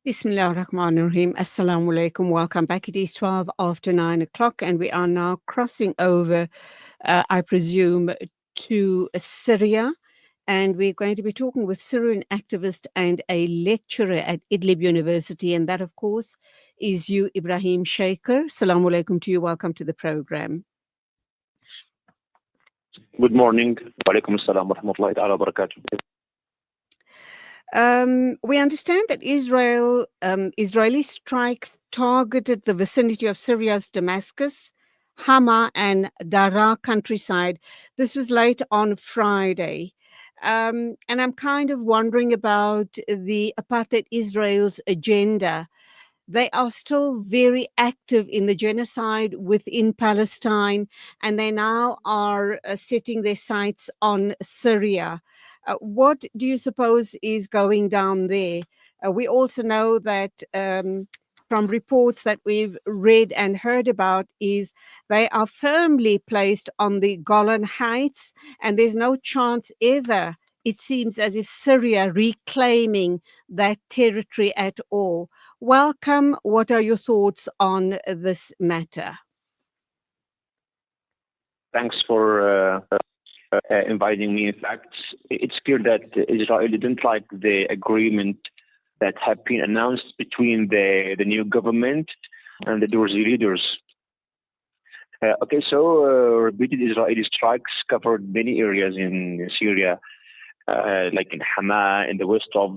Bismillah ar-Rahman ar-Rahim. Assalamu alaikum. Welcome back. It is 12 after 9 o'clock, and we are now crossing over, I presume, to Syria. And we're going to be talking with Syrian activist and a lecturer at Idlib University. And that, of course, is you, Ibrahim Shaker. Assalamu alaikum to you. Welcome to the program. Good morning. Wa alaikum assalam wa rahmatullahi ta'ala wa barakatuh. We understand that Israeli strikes targeted the vicinity of Syria's Damascus, Hama, and Daraa countryside. This was late on Friday. And I'm kind of wondering about the Apartheid Israel's agenda. They are still very active in the genocide within Palestine, and they now are setting their sights on Syria. What do you suppose is going down there? We also know that from reports that we've read and heard about is they are firmly placed on the Golan Heights, and there's no chance ever, it seems, as if Syria reclaiming that territory at all. Welcome. What are your thoughts on this matter? Thanks for inviting me. In fact, it's clear that Israel didn't like the agreement that had been announced between the new government and the Druzi leaders. Repeated Israeli strikes covered many areas in Syria, like in Hama, in the west of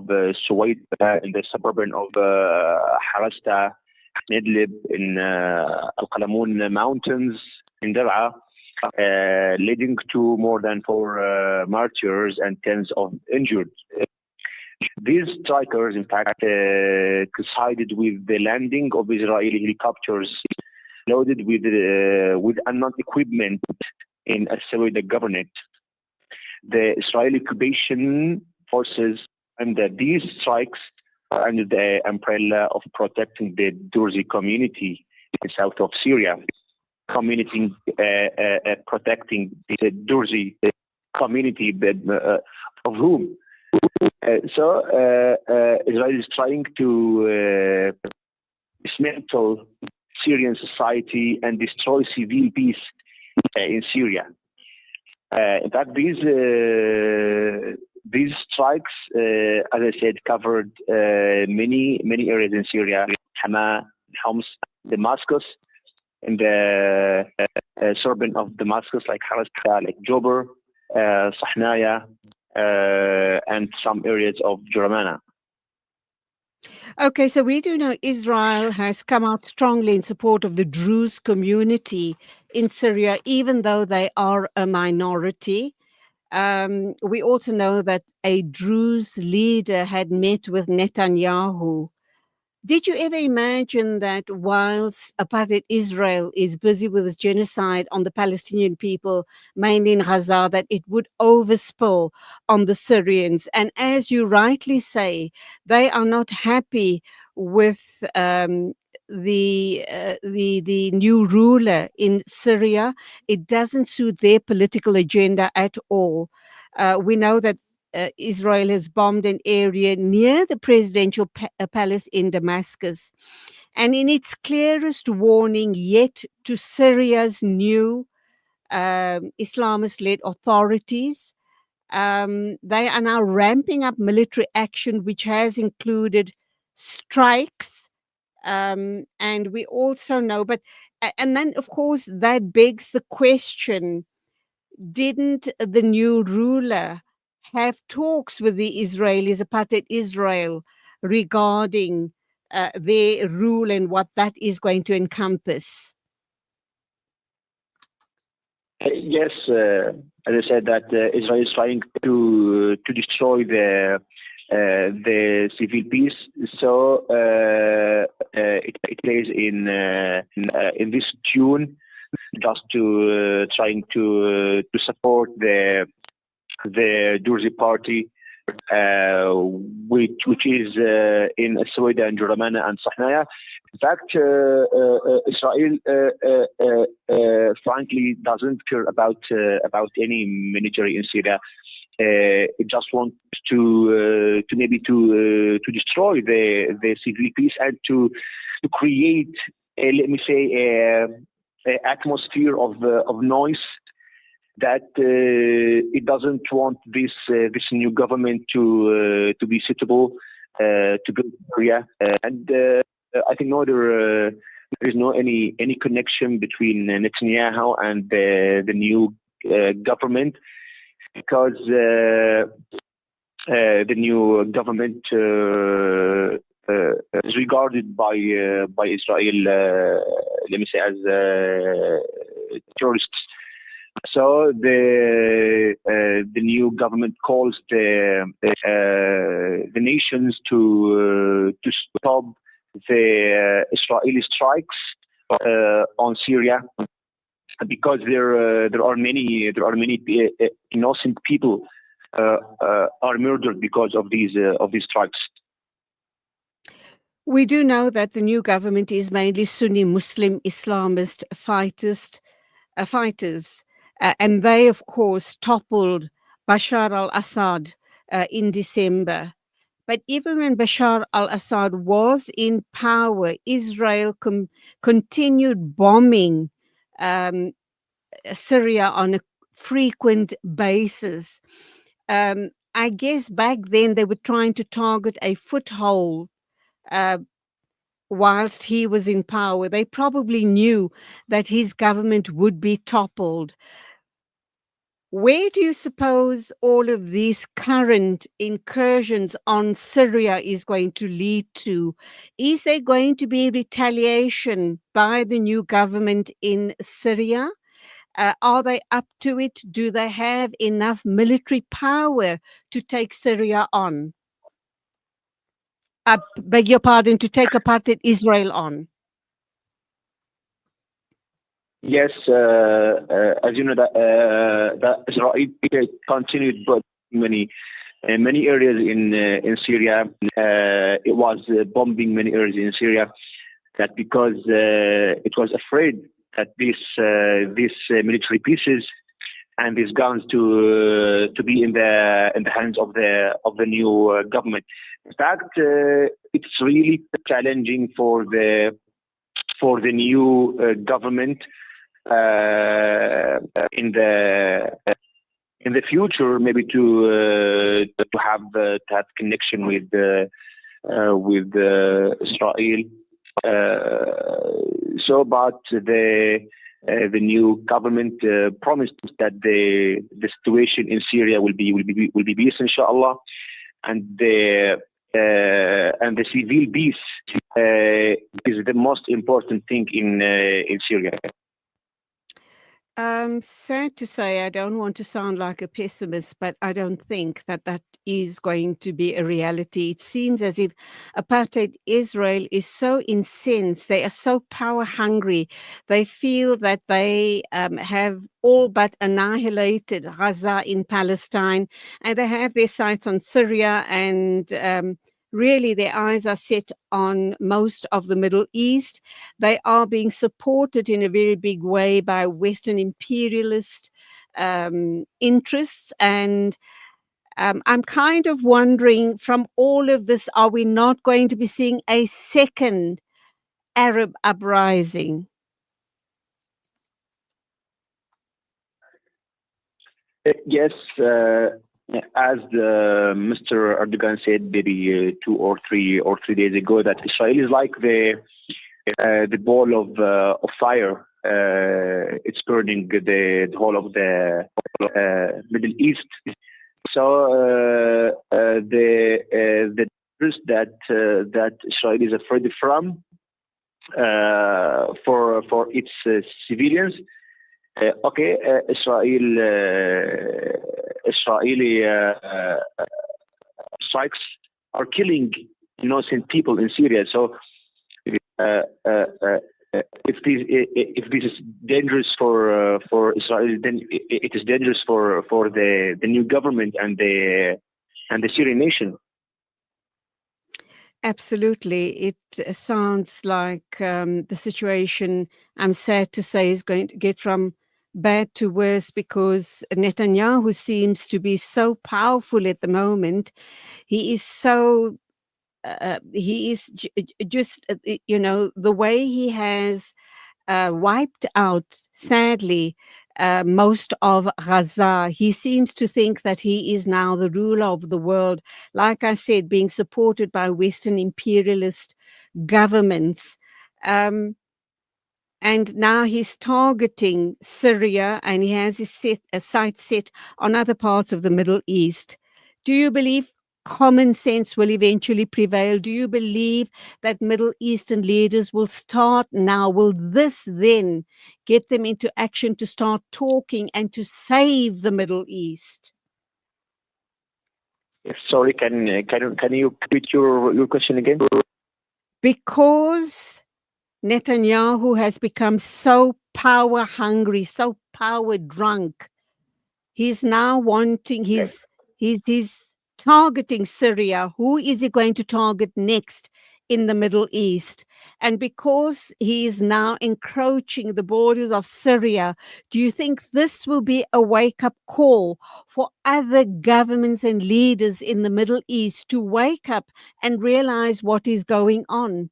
Suwaida, in the suburban of Harasta, in Idlib, in Al-Qalamun Mountains, in Daraa, leading to more than 4 martyrs and tens of injured. These strikers, in fact, coincided with the landing of Israeli helicopters loaded with unknown equipment in Suwaida governorate. The Israeli occupation forces and these strikes are under the umbrella of protecting the Druzi community in the south of Syria, protecting the Druzi community of whom. Israel is trying to dismantle Syrian society and destroy civil peace in Syria. In fact, these strikes, as I said, covered many areas in Syria: Hama, Homs, Damascus, and the suburban of Damascus, like Harasta, like Jober, Sahnaya, and some areas of Juramana. Okay, so we do know Israel has come out strongly in support of the Druze community in Syria, even though they are a minority. We also know that a Druze leader had met with Netanyahu. Did you ever imagine that whilst apartheid Israel is busy with its genocide on the Palestinian people, mainly in Gaza, that it would overspill on the Syrians? And as you rightly say, they are not happy with the new ruler in Syria. It doesn't suit their political agenda at all. We know that Israel has bombed an area near the presidential palace in Damascus. And in its clearest warning yet to Syria's new Islamist-led authorities, they are now ramping up military action, which has included strikes. And we also know, and then, of course, that begs the question, didn't the new ruler have talks with the Israelis, apartheid Israel, regarding their rule and what that is going to encompass? Yes, as I said, that Israel is trying to destroy the civil peace. So it plays in this tune, just to trying to support the Druzi party, which is in Suwaida and Juramana and Sahnaya. In fact, Israel frankly doesn't care about any military in Syria. It just wants to destroy the civil peace and to create, let me say, a atmosphere of noise that it doesn't want this new government to be suitable to build Syria. And I think there is no any connection between Netanyahu and the new government, because the new government is regarded by Israel, let me say, as terrorists. So the new government calls the nations to stop the Israeli strikes on Syria, because there are many innocent people are murdered because of these strikes. We do know that the new government is mainly Sunni Muslim Islamist fighters, and they, of course, toppled Bashar al-Assad in December. But even when Bashar al-Assad was in power, Israel continued bombing Syria on a frequent basis. I guess back then they were trying to target a foothold whilst he was in power. They probably knew that his government would be toppled. Where do you suppose all of these current incursions on Syria is going to lead to? Is there going to be retaliation by the new government in Syria? Are they up to it? Do they have enough military power to take Syria on? Beg your pardon, to take apartheid Israel on? Yes, as you know, that Israel continued, but many areas in Syria. It was bombing many areas in Syria. That because it was afraid that these military pieces and these guns to be in the hands of the new government. In fact, it's really challenging for the new government in the future, maybe to have connection with Israel. But the new government promised that the situation in Syria will be peace, inshallah, and the civil peace is the most important thing in Syria. Sad to say, I don't want to sound like a pessimist, but I don't think that is going to be a reality. It seems as if apartheid Israel is so incensed. They are so power hungry. They feel that they have all but annihilated Gaza in Palestine, and they have their sights on Syria, and really their eyes are set on most of the Middle East. They are being supported in a very big way by Western imperialist interests. And I'm kind of wondering, from all of this, are we not going to be seeing a second Arab uprising? Yes, as Mr. Erdogan said maybe 2 or 3 days ago, that Israel is like the ball of fire. It's burning the whole of the Middle East. So the risk that Israel is afraid from for its civilians. Israeli strikes are killing innocent people in Syria. So if this is dangerous for Israel, then it is dangerous for the new government and the Syrian nation. Absolutely. It sounds like the situation, I'm sad to say, is going to get from bad to worse because Netanyahu seems to be so powerful at the moment. He is so he is just the way he has wiped out, sadly, most of Gaza. He seems to think that he is now the ruler of the world, like I said, being supported by Western imperialist governments. Um, and now he's targeting Syria, and he has a sight set on other parts of the Middle East. Do you believe common sense will eventually prevail? Do you believe that Middle Eastern leaders will start now? Will this then get them into action to start talking and to save the Middle East? Sorry, can you repeat your question again? Because Netanyahu has become so power hungry, so power drunk. He's now wanting, Yes. he's targeting Syria. Who is he going to target next in the Middle East? And because he is now encroaching the borders of Syria, do you think this will be a wake-up call for other governments and leaders in the Middle East to wake up and realize what is going on?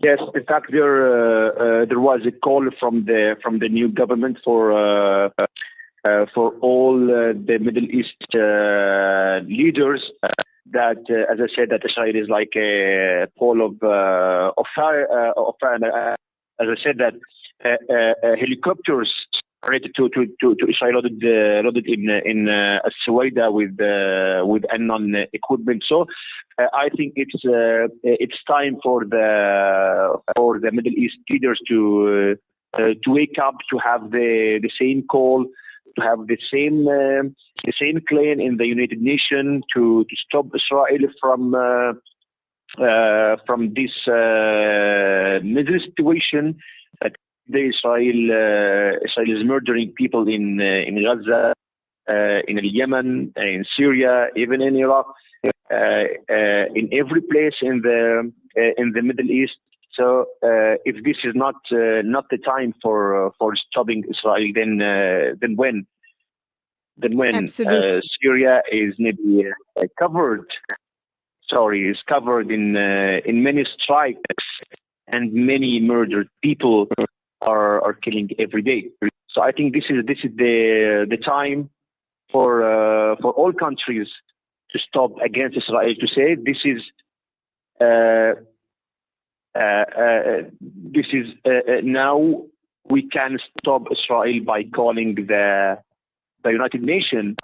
Yes, in fact, there was a call from the new government for all the Middle East leaders that, as I said, that Israel is like a pole of fire. As I said, that helicopters related to Israel loaded in Suwaida with unknown equipment. So I think it's time for the Middle East leaders to wake up, to have the same call, to have the same claim in the United Nations to stop Israel from this middle situation that Israel is murdering people in Gaza, in Yemen, in Syria, even in Iraq, in every place in the Middle East. So if this is not the time for stopping Israel, then when? Absolutely. Syria is maybe covered. Sorry, is covered in many strikes, and many murdered people are killing every day. So I think this is the time for all countries to stop against Israel, to say this is now we can stop Israel by calling the United Nations.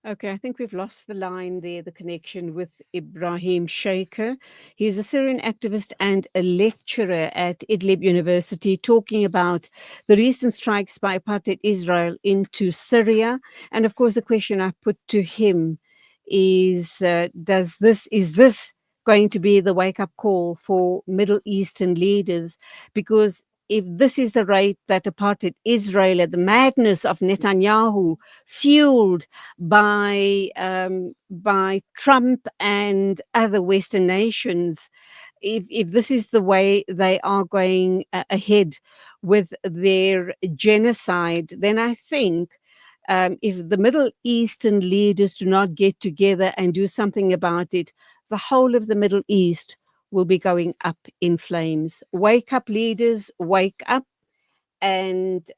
Okay, I think we've lost the line there, the connection with Ibrahim Shaker. He's a Syrian activist and a lecturer at Idlib University, talking about the recent strikes by Apartheid Israel into Syria. And of course, the question I put to him is, is this going to be the wake-up call for Middle Eastern leaders? Because if this is the rate that Apartheid Israel and the madness of Netanyahu, fueled by Trump and other Western nations, if this is the way they are going ahead with their genocide, then I think if the Middle Eastern leaders do not get together and do something about it, the whole of the Middle East will be going up in flames. Wake up, leaders, wake up. And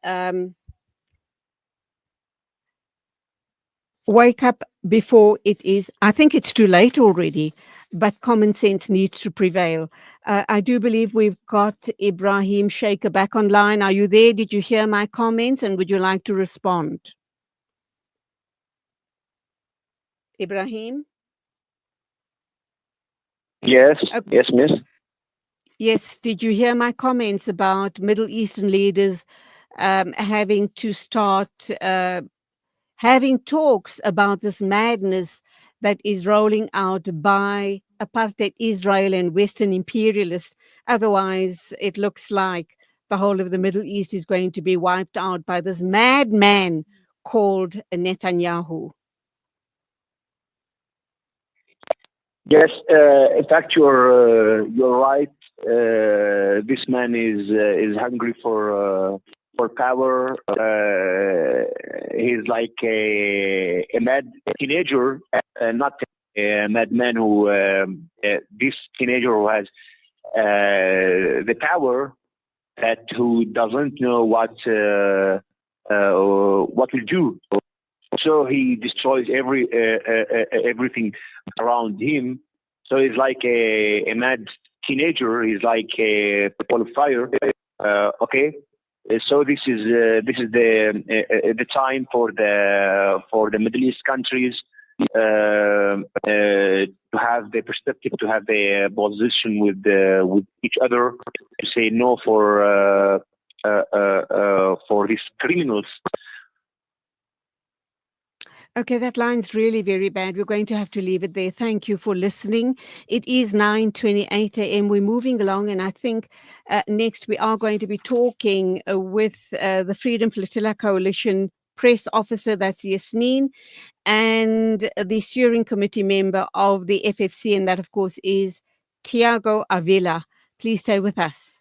wake up before it is, I think it's too late already, but common sense needs to prevail. I do believe we've got Ibrahim Shaker back online. Are you there? Did you hear my comments, and would you like to respond? Ibrahim? Yes, Okay. yes, miss. Yes, did you hear my comments about Middle Eastern leaders having to start having talks about this madness that is rolling out by Apartheid Israel and Western imperialists? Otherwise, it looks like the whole of the Middle East is going to be wiped out by this madman called Netanyahu. Yes, in fact, you're right. This man is hungry for power. He's like a mad teenager, not a madman. This teenager who has the power, that who doesn't know what will do. So he destroys everything around him. So he's like a mad teenager. He's like a ball of fire. Okay. So this is the time for the Middle East countries to have the perspective, to have the position with each other, to say no for these criminals. Okay, that line's really very bad. We're going to have to leave it there. Thank you for listening. It is 9:28 a.m. We're moving along, and I think next we are going to be talking with the Freedom Flotilla Coalition press officer, that's Yasmin, and the steering committee member of the FFC, and that, of course, is Tiago Avila. Please stay with us.